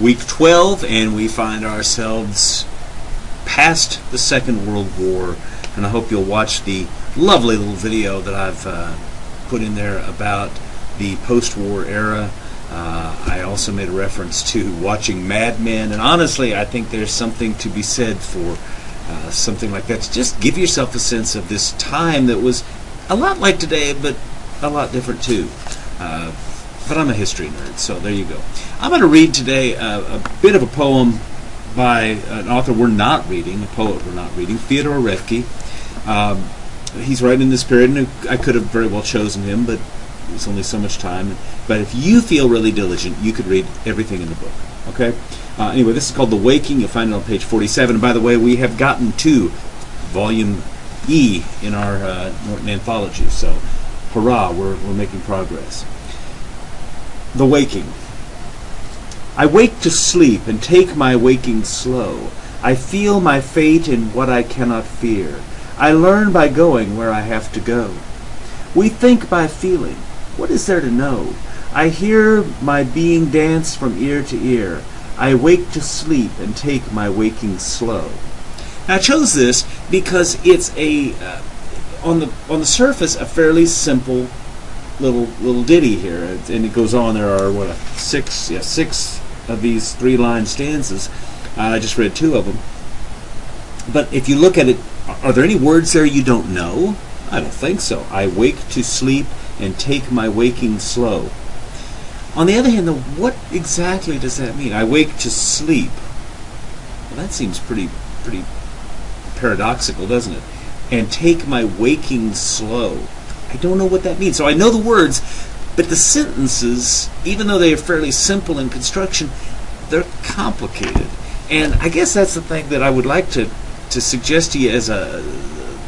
week 12, and we find ourselves past the Second World War. And I hope you'll watch the lovely little video that I've put in there about the post-war era. I also made a reference to watching Mad Men, and honestly, I think there's something to be said for something like that. Just give yourself a sense of this time that was a lot like today, but a lot different too. But I'm a history nerd, so there you go. I'm going to read today a bit of a poem by an author we're not reading, a poet we're not reading, Fyodor Revky. He's writing in this period, and I could have very well chosen him, but there's only so much time. But if you feel really diligent, you could read everything in the book. Okay? Anyway, this is called The Waking. You'll find it on page 47. And by the way, we have gotten to Volume E in our Norton Anthology. So, hurrah, we're making progress. The Waking. I wake to sleep and take my waking slow. I feel my fate in what I cannot fear. I learn by going where I have to go. We think by feeling. What is there to know? I hear my being dance from ear to ear. I wake to sleep and take my waking slow. Now, I chose this because it's a on the surface a fairly simple little ditty here, and it goes on. There are six of these 3-line stanzas. I just read 2 of them. But if you look at it, are there any words there you don't know? I don't think so. I wake to sleep and take my waking slow. On the other hand, though, what exactly does that mean? I wake to sleep. Well, that seems pretty paradoxical, doesn't it? And take my waking slow. I don't know what that means. So I know the words, but the sentences, even though they are fairly simple in construction, they're complicated. And I guess that's the thing that I would like to suggest to you as a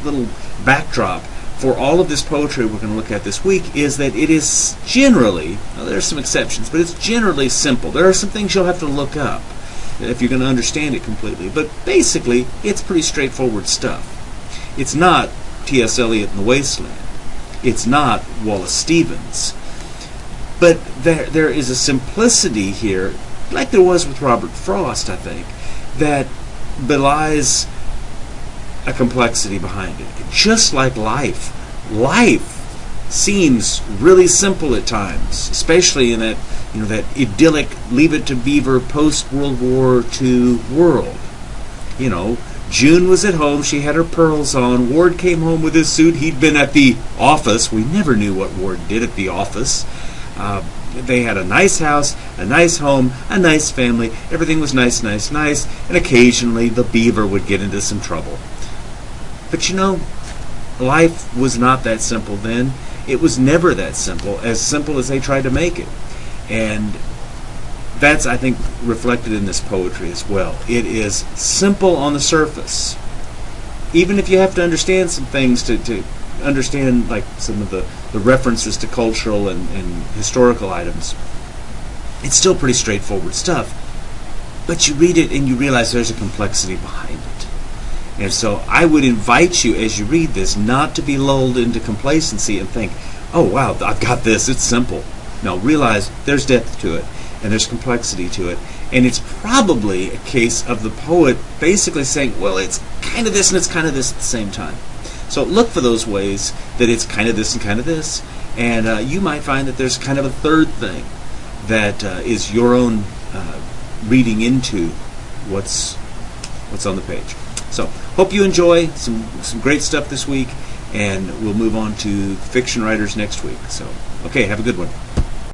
little backdrop for all of this poetry we're going to look at this week, is that it is generally, now there are some exceptions, but it's generally simple. There are some things you'll have to look up if you're going to understand it completely. But basically, it's pretty straightforward stuff. It's not T.S. Eliot in The Wasteland. It's not Wallace Stevens. But there is a simplicity here, like there was with Robert Frost, I think, that belies a complexity behind it. Just like life. Life seems really simple at times, especially in that idyllic Leave It to Beaver post-World War II world. June was at home, she had her pearls on, Ward came home with his suit, he'd been at the office. We never knew what Ward did at the office. They had a nice house, a nice home, a nice family, everything was nice, and occasionally the beaver would get into some trouble. But life was not that simple then. It was never that simple as they tried to make it. And that's, I think, reflected in this poetry as well. It is simple on the surface. Even if you have to understand some things to understand, like some of the references to cultural and historical items, it's still pretty straightforward stuff. But you read it and you realize there's a complexity behind it. And so I would invite you, as you read this, not to be lulled into complacency and think, oh wow, I've got this, it's simple. No, realize there's depth to it, and there's complexity to it. And it's probably a case of the poet basically saying, well, it's kind of this and it's kind of this at the same time. So look for those ways that it's kind of this and kind of this. And you might find that there's kind of a third thing that is your own reading into what's on the page. So, hope you enjoy some great stuff this week, and we'll move on to fiction writers next week. So, okay, have a good one.